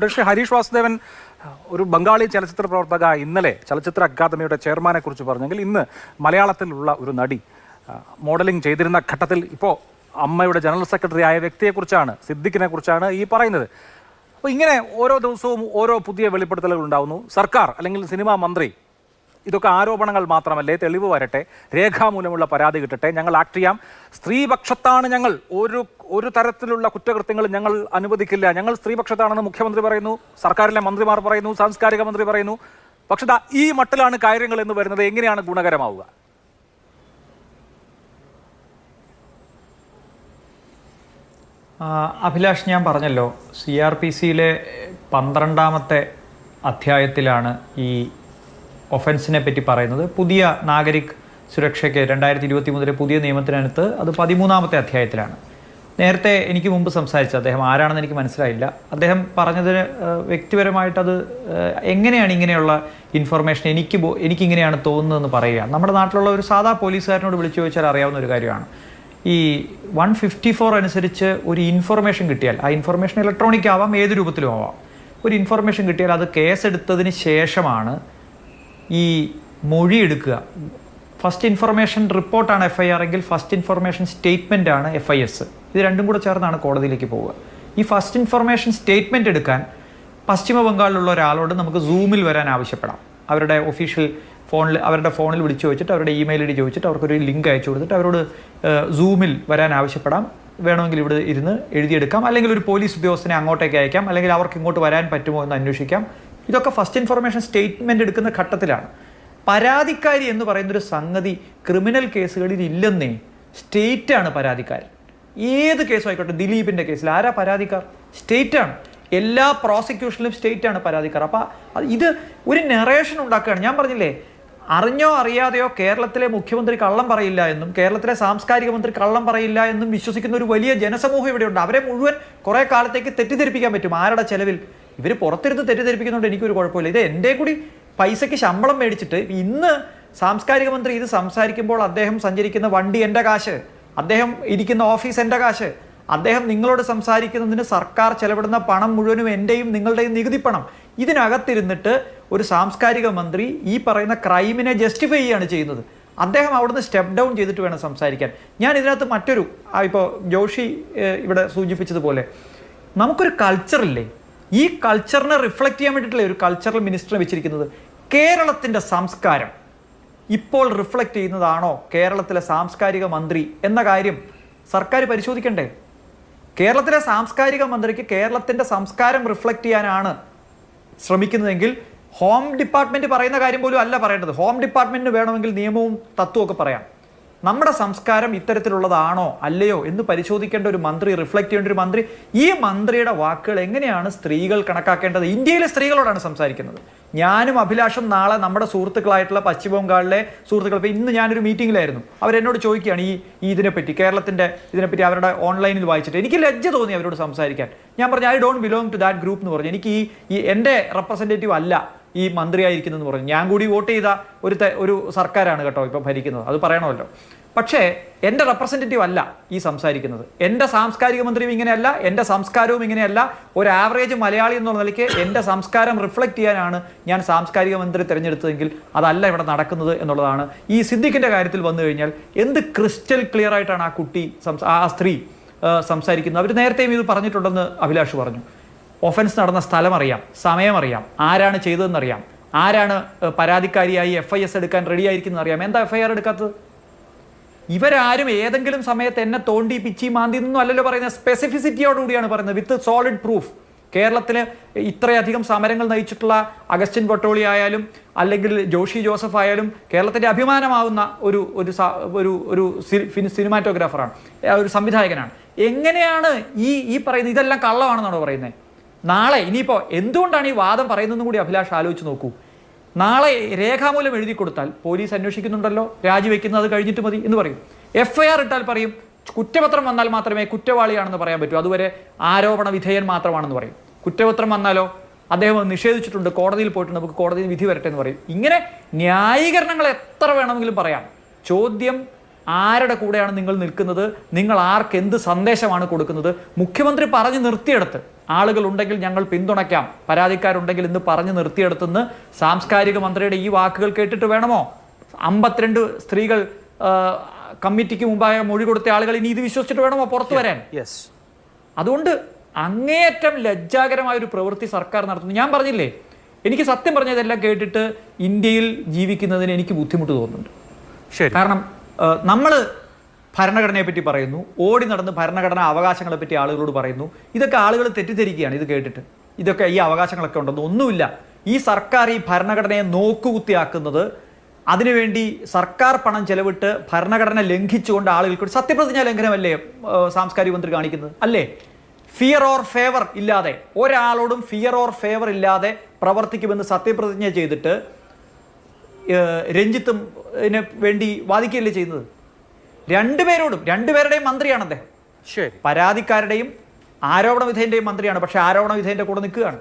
പക്ഷേ ഹരീഷ് വാസുദേവൻ ഒരു ബംഗാളി ചലച്ചിത്ര പ്രവർത്തക ഇന്നലെ ചലച്ചിത്ര അക്കാദമിയുടെ ചെയർമാനെ കുറിച്ച് പറഞ്ഞെങ്കിൽ ഇന്ന് മലയാളത്തിലുള്ള ഒരു നടി മോഡലിംഗ് ചെയ്തിരുന്ന ഘട്ടത്തിൽ ഇപ്പോൾ അമ്മയുടെ ജനറൽ സെക്രട്ടറി ആയ വ്യക്തിയെക്കുറിച്ചാണ്, സിദ്ദിഖിനെ കുറിച്ചാണ് ഈ പറയുന്നത്. അപ്പോൾ ഇങ്ങനെ ഓരോ ദിവസവും ഓരോ പുതിയ വെളിപ്പെടുത്തലുകൾ ഉണ്ടാകുന്നു. സർക്കാർ അല്ലെങ്കിൽ സിനിമാ മന്ത്രി ഇതൊക്കെ ആരോപണങ്ങൾ മാത്രമല്ലേ, തെളിവ് വരട്ടെ, രേഖാമൂലമുള്ള പരാതി കിട്ടട്ടെ, ഞങ്ങൾ ആക്ട് ചെയ്യാം, സ്ത്രീപക്ഷത്താണ് ഞങ്ങൾ, ഒരു തരത്തിലുള്ള കുറ്റകൃത്യങ്ങൾ ഞങ്ങൾ അനുവദിക്കില്ല, ഞങ്ങൾ സ്ത്രീപക്ഷത്താണെന്ന് മുഖ്യമന്ത്രി പറയുന്നു, സർക്കാരിലെ മന്ത്രിമാർ പറയുന്നു, സാംസ്കാരിക മന്ത്രി പറയുന്നു. പക്ഷെ ഈ മട്ടിലാണ് കാര്യങ്ങൾ എന്ന് വരുന്നത്. എങ്ങനെയാണ് ഗുണകരമാവുക? അഭിലാഷ്, ഞാൻ പറഞ്ഞല്ലോ, CRPCയിലെ 12ാമത്തെ അധ്യായത്തിലാണ് ഈ ഒഫൻസിനെ പറ്റി പറയുന്നത്. പുതിയ നാഗരിക് സുരക്ഷയ്ക്ക് 2023 പുതിയ നിയമത്തിനകത്ത് അത് 13ാമത്തെ അധ്യായത്തിലാണ്. നേരത്തെ എനിക്ക് മുമ്പ് സംസാരിച്ച അദ്ദേഹം ആരാണെന്ന് എനിക്ക് മനസ്സിലായില്ല. അദ്ദേഹം പറഞ്ഞതിന് വ്യക്തിപരമായിട്ടത് എങ്ങനെയാണ് ഇങ്ങനെയുള്ള ഇൻഫർമേഷൻ എനിക്കിങ്ങനെയാണ് തോന്നുന്നതെന്ന് പറയുക. നമ്മുടെ നാട്ടിലുള്ള ഒരു സാധാ പോലീസുകാരനോട് വിളിച്ചു ചോദിച്ചാൽ അറിയാവുന്ന ഒരു കാര്യമാണ്. ഈ 154 അനുസരിച്ച് ഒരു ഇൻഫർമേഷൻ കിട്ടിയാൽ, ആ ഇൻഫർമേഷൻ ഇലക്ട്രോണിക് ആവാം, ഏത് രൂപത്തിലും ആവാം, ഒരു ഇൻഫർമേഷൻ കിട്ടിയാൽ അത് കേസെടുത്തതിന് ശേഷമാണ് ഈ മൊഴി എടുക്കുക. ഫസ്റ്റ് ഇൻഫർമേഷൻ റിപ്പോർട്ടാണ് FIR എങ്കിൽ ഫസ്റ്റ് ഇൻഫർമേഷൻ സ്റ്റേറ്റ്മെൻ്റ് ആണ് FIS. ഇത് രണ്ടും കൂടെ ചേർന്നാണ് കോടതിയിലേക്ക് പോവുക. ഈ ഫസ്റ്റ് ഇൻഫർമേഷൻ സ്റ്റേറ്റ്മെൻറ്റ് എടുക്കാൻ പശ്ചിമ ബംഗാളിലുള്ള ഒരാളോട് നമുക്ക് സൂമിൽ വരാൻ ആവശ്യപ്പെടാം. അവരുടെ ഒഫീഷ്യൽ അവരുടെ ഫോണിൽ വിളിച്ചു ചോദിച്ചിട്ട്, അവരുടെ ഇമെയിൽ ID ചോദിച്ചിട്ട്, അവർക്കൊരു ലിങ്ക് അയച്ചു കൊടുത്തിട്ട് അവരോട് സൂമിൽ വരാൻ ആവശ്യപ്പെടാം. വേണമെങ്കിൽ ഇവിടെ ഇരുന്ന് എഴുതിയെടുക്കാം, അല്ലെങ്കിൽ ഒരു പോലീസ് ഉദ്യോഗസ്ഥനെ അങ്ങോട്ടേക്ക് അയക്കാം, അല്ലെങ്കിൽ അവർക്ക് ഇങ്ങോട്ട് വരാൻ പറ്റുമോ എന്ന് അന്വേഷിക്കാം. ഇതൊക്കെ ഫസ്റ്റ് ഇൻഫർമേഷൻ സ്റ്റേറ്റ്മെൻറ്റ് എടുക്കുന്ന ഘട്ടത്തിലാണ്. പരാതിക്കാരി എന്ന് പറയുന്നൊരു സംഗതി ക്രിമിനൽ കേസുകളിൽ ഇല്ലെന്നേ. സ്റ്റേറ്റാണ് പരാതിക്കാരൻ. ഏത് കേസും ആയിക്കോട്ടെ, ദിലീപിൻ്റെ കേസിൽ ആരാ പരാതിക്കാർ? സ്റ്റേറ്റാണ്. എല്ലാ പ്രോസിക്യൂഷനിലും സ്റ്റേറ്റാണ് പരാതിക്കാർ. അപ്പോൾ ഇത് ഒരു നെറേഷൻ ഉണ്ടാക്കുകയാണ്. ഞാൻ പറഞ്ഞില്ലേ, അറിഞ്ഞോ അറിയാതെയോ കേരളത്തിലെ മുഖ്യമന്ത്രി കള്ളം പറയില്ല എന്നും കേരളത്തിലെ സാംസ്കാരിക മന്ത്രി കള്ളം പറയില്ല എന്നും വിശ്വസിക്കുന്ന ഒരു വലിയ ജനസമൂഹം ഇവിടെയുണ്ട്. അവരെ മുഴുവൻ കുറേ കാലത്തേക്ക് തെറ്റിദ്ധരിപ്പിക്കാൻ പറ്റും. ആരുടെ ചെലവിൽ? ഇവർ പുറത്തിരുന്ന് തെറ്റിദ്ധരിപ്പിക്കുന്നതുകൊണ്ട് എനിക്കൊരു കുഴപ്പമില്ല. ഇത് എൻ്റെ കൂടി പൈസയ്ക്ക് ശമ്പളം മേടിച്ചിട്ട് ഇന്ന് സാംസ്കാരിക മന്ത്രി ഇത് സംസാരിക്കുമ്പോൾ അദ്ദേഹം സഞ്ചരിക്കുന്ന വണ്ടി എൻ്റെ കാശ്, അദ്ദേഹം ഇരിക്കുന്ന ഓഫീസ് എൻ്റെ കാശ്, അദ്ദേഹം നിങ്ങളോട് സംസാരിക്കുന്നതിന് സർക്കാർ ചെലവിടുന്ന പണം മുഴുവനും എൻ്റെയും നിങ്ങളുടെയും നികുതി പണം. ഇതിനകത്തിരുന്നിട്ട് ഒരു സാംസ്കാരിക മന്ത്രി ഈ പറയുന്ന ക്രൈമിനെ ജസ്റ്റിഫൈ ചെയ്യുകയാണ് ചെയ്യുന്നത്. അദ്ദേഹം അവിടുന്ന് സ്റ്റെപ്പ് ഡൗൺ ചെയ്തിട്ട് വേണം സംസാരിക്കാൻ. ഞാൻ ഇതിനകത്ത് മറ്റൊരു, ഇപ്പോൾ ജോഷി ഇവിടെ സൂചിപ്പിച്ചതുപോലെ, നമുക്കൊരു കൾച്ചറില്ലേ, ഈ കൾച്ചറിനെ റിഫ്ലക്റ്റ് ചെയ്യാൻ വേണ്ടിയിട്ടല്ലേ ഒരു കൾച്ചറൽ മിനിസ്റ്ററെ വെച്ചിരിക്കുന്നത്. കേരളത്തിൻ്റെ സംസ്കാരം ഇപ്പോൾ റിഫ്ലക്റ്റ് ചെയ്യുന്നതാണോ കേരളത്തിലെ സാംസ്കാരിക മന്ത്രി എന്ന കാര്യം സർക്കാർ പരിശോധിക്കണ്ടേ? കേരളത്തിലെ സാംസ്കാരിക മന്ത്രിക്ക് കേരളത്തിൻ്റെ സംസ്കാരം റിഫ്ലക്റ്റ് ചെയ്യാനാണ് ശ്രമിക്കുന്നതെങ്കിൽ ഹോം ഡിപ്പാർട്ട്മെൻറ്റ് പറയുന്ന കാര്യം പോലും അല്ല പറയേണ്ടത്. ഹോം ഡിപ്പാർട്ട്മെൻറ്റിന് വേണമെങ്കിൽ നിയമവും തത്വമൊക്കെ പറയാം. നമ്മുടെ സംസ്കാരം ഇത്തരത്തിലുള്ളതാണോ അല്ലയോ എന്ന് പരിശോധിക്കേണ്ട ഒരു മന്ത്രി, റിഫ്ലക്റ്റ് ചെയ്യേണ്ട ഒരു മന്ത്രി, ഈ മന്ത്രിയുടെ വാക്കുകൾ എങ്ങനെയാണ് സ്ത്രീകൾ കണക്കാക്കേണ്ടത്? ഇന്ത്യയിലെ സ്ത്രീകളോടാണ് സംസാരിക്കുന്നത്. ഞാനും അഭിലാഷും നാളെ നമ്മുടെ സുഹൃത്തുക്കളായിട്ടുള്ള പശ്ചിമ ബംഗാളിലെ സുഹൃത്തുക്കൾ, ഇപ്പോൾ ഇന്ന് ഞാനൊരു മീറ്റിങ്ങിലായിരുന്നു, അവരെന്നോട് ചോദിക്കുകയാണ് ഈ ഇതിനെപ്പറ്റി, കേരളത്തിൻ്റെ ഇതിനെപ്പറ്റി അവരുടെ ഓൺലൈനിൽ വായിച്ചിട്ട് എനിക്ക് ലജ്ജ തോന്നി അവരോട് സംസാരിക്കാൻ. ഞാൻ പറഞ്ഞു, I don't belong to that group എന്ന് പറഞ്ഞു. എനിക്ക് ഈ എൻ്റെ റെപ്രസെൻറ്റേറ്റീവ് അല്ല ഈ മന്ത്രിയായിരിക്കുന്നതെന്ന് പറഞ്ഞു. ഞാൻ കൂടി വോട്ട് ചെയ്ത ഒരു സർക്കാരാണ് കേട്ടോ ഇപ്പം ഭരിക്കുന്നത്, അത് പറയണമല്ലോ. പക്ഷേ എൻ്റെ റെപ്രസെൻറ്റേറ്റീവ് അല്ല ഈ സംസാരിക്കുന്നത്. എൻ്റെ സാംസ്കാരിക മന്ത്രിയും ഇങ്ങനെയല്ല, എൻ്റെ സംസ്കാരവും ഇങ്ങനെയല്ല. ഒരു ആവറേജ് മലയാളി എന്നുള്ള നിലയ്ക്ക് എൻ്റെ സംസ്കാരം റിഫ്ലക്റ്റ് ചെയ്യാനാണ് ഞാൻ സാംസ്കാരിക മന്ത്രി തിരഞ്ഞെടുത്തതെങ്കിൽ അതല്ല ഇവിടെ നടക്കുന്നത് എന്നുള്ളതാണ്. ഈ സിദ്ദിഖിൻ്റെ കാര്യത്തിൽ വന്നു കഴിഞ്ഞാൽ എന്ത് ക്രിസ്റ്റൽ ക്ലിയർ ആയിട്ടാണ് ആ കുട്ടി, ആ സ്ത്രീ സംസാരിക്കുന്നത്. അവർ നേരത്തെയും ഇത് പറഞ്ഞിട്ടുണ്ടെന്ന് അഭിലാഷ് പറഞ്ഞു. ഒഫൻസ് നടന്ന സ്ഥലം അറിയാം, സമയം അറിയാം, ആരാണ് ചെയ്തതെന്നറിയാം, ആരാണ് പരാതിക്കാരിയായി FIS എടുക്കാൻ റെഡി ആയിരിക്കുന്നത് അറിയാം. എന്താ FIR എടുക്കാത്തത്? ഇവരാരും ഏതെങ്കിലും സമയത്ത് എന്നെ തോണ്ടി പിച്ചി മാന്തി എന്നൊന്നും അല്ലല്ലോ പറയുന്നത്. സ്പെസിഫിസിറ്റിയോടുകൂടിയാണ് പറയുന്നത്, വിത്ത് സോളിഡ് പ്രൂഫ്. കേരളത്തിൽ ഇത്രയധികം സമരങ്ങൾ നയിച്ചിട്ടുള്ള അഗസ്റ്റിൻ പൊട്ടോളി ആയാലും അല്ലെങ്കിൽ ജോഷി ജോസഫ് ആയാലും കേരളത്തിൻ്റെ അഭിമാനമാവുന്ന ഒരു സിനിമാറ്റോഗ്രാഫറാണ്, ഒരു സംവിധായകനാണ്. എങ്ങനെയാണ് ഈ പറയുന്നത്? ഇതെല്ലാം കള്ളമാണെന്നാണോ പറയുന്നത്? നാളെ ഇനിയിപ്പോൾ എന്തുകൊണ്ടാണ് ഈ വാദം പറയുന്നതെന്നും കൂടി അഭിലാഷ് ആലോചിച്ച് നോക്കൂ. നാളെ രേഖാമൂലം എഴുതി കൊടുത്താൽ പോലീസ് അന്വേഷിക്കുന്നുണ്ടല്ലോ, രാജിവെക്കുന്നത് കഴിഞ്ഞിട്ട് മതി എന്ന് പറയും. FIR ഇട്ടാൽ പറയും കുറ്റപത്രം വന്നാൽ മാത്രമേ കുറ്റവാളിയാണെന്ന് പറയാൻ പറ്റൂ, അതുവരെ ആരോപണ വിധേയൻ മാത്രമാണെന്ന് പറയും. കുറ്റപത്രം വന്നാലോ അദ്ദേഹം നിഷേധിച്ചിട്ടുണ്ട്, കോടതിയിൽ പോയിട്ടുണ്ട്, നമുക്ക് കോടതിയിൽ വിധി വരട്ടെ എന്ന് പറയും. ഇങ്ങനെ ന്യായീകരണങ്ങൾ എത്ര വേണമെങ്കിലും പറയാം. ചോദ്യം ആരുടെ കൂടെയാണ് നിങ്ങൾ നിൽക്കുന്നത്, നിങ്ങൾ ആർക്ക് എന്ത് സന്ദേശമാണ് കൊടുക്കുന്നത്? മുഖ്യമന്ത്രി പറഞ്ഞു നിർത്തിയെടുത്ത് ആളുകൾ ഉണ്ടെങ്കിൽ ഞങ്ങൾ പിന്തുണയ്ക്കാം, പരാതിക്കാരുണ്ടെങ്കിൽ ഇന്ന് പറഞ്ഞു നിർത്തിയെടുത്തെന്ന് സാംസ്കാരിക മന്ത്രിയുടെ ഈ വാക്കുകൾ കേട്ടിട്ട് വേണമോ 52 സ്ത്രീകൾ കമ്മിറ്റിക്ക് മുമ്പായ മൊഴി കൊടുത്ത ആളുകൾ ഇനി ഇത് വിശ്വസിച്ചിട്ട് വേണമോ പുറത്തു വരാൻ? അതുകൊണ്ട് അങ്ങേയറ്റം ലജ്ജാകരമായ ഒരു പ്രവൃത്തി സർക്കാർ നടത്തുന്നു. ഞാൻ പറഞ്ഞില്ലേ, എനിക്ക് സത്യം പറഞ്ഞതെല്ലാം കേട്ടിട്ട് ഇന്ത്യയിൽ ജീവിക്കുന്നതിന് എനിക്ക് ബുദ്ധിമുട്ട് തോന്നുന്നുണ്ട്. കാരണം നമ്മൾ ഭരണഘടനയെ പറ്റി പറയുന്നു, ഓടി നടന്ന് ഭരണഘടനാ അവകാശങ്ങളെ പറ്റി ആളുകളോട് പറയുന്നു. ഇതൊക്കെ ആളുകൾ തെറ്റിദ്ധരിക്കുകയാണ് ഇത് കേട്ടിട്ട്. ഇതൊക്കെ ഈ അവകാശങ്ങളൊക്കെ ഉണ്ടെന്ന് ഒന്നുമില്ല. ഈ സർക്കാർ ഈ ഭരണഘടനയെ നോക്കുകുത്തിയാക്കുന്നത്, അതിനുവേണ്ടി സർക്കാർ പണം ചെലവിട്ട് ഭരണഘടന ലംഘിച്ചുകൊണ്ട് ആളുകൾക്ക് സത്യപ്രതിജ്ഞാ ലംഘനമല്ലേ സാംസ്കാരിക മന്ത്രി കാണിക്കുന്നത്? അല്ലേ? ഫിയർ ഓർ ഫേവർ ഇല്ലാതെ, ഒരാളോടും ഫിയർ ഓർ ഫേവർ ഇല്ലാതെ പ്രവർത്തിക്കുമെന്ന് സത്യപ്രതിജ്ഞ ചെയ്തിട്ട് രഞ്ജിത്തും വേണ്ടി വാദിക്കുകയല്ലേ ചെയ്യുന്നത്? രണ്ടുപേരുടെയും മന്ത്രിയാണ് അദ്ദേഹം. പരാതിക്കാരുടെയും ആരോപണ വിധേയന്റെയും മന്ത്രിയാണ്. പക്ഷെ ആരോപണ വിധേയന്റെ കൂടെ നിൽക്കുകയാണ്.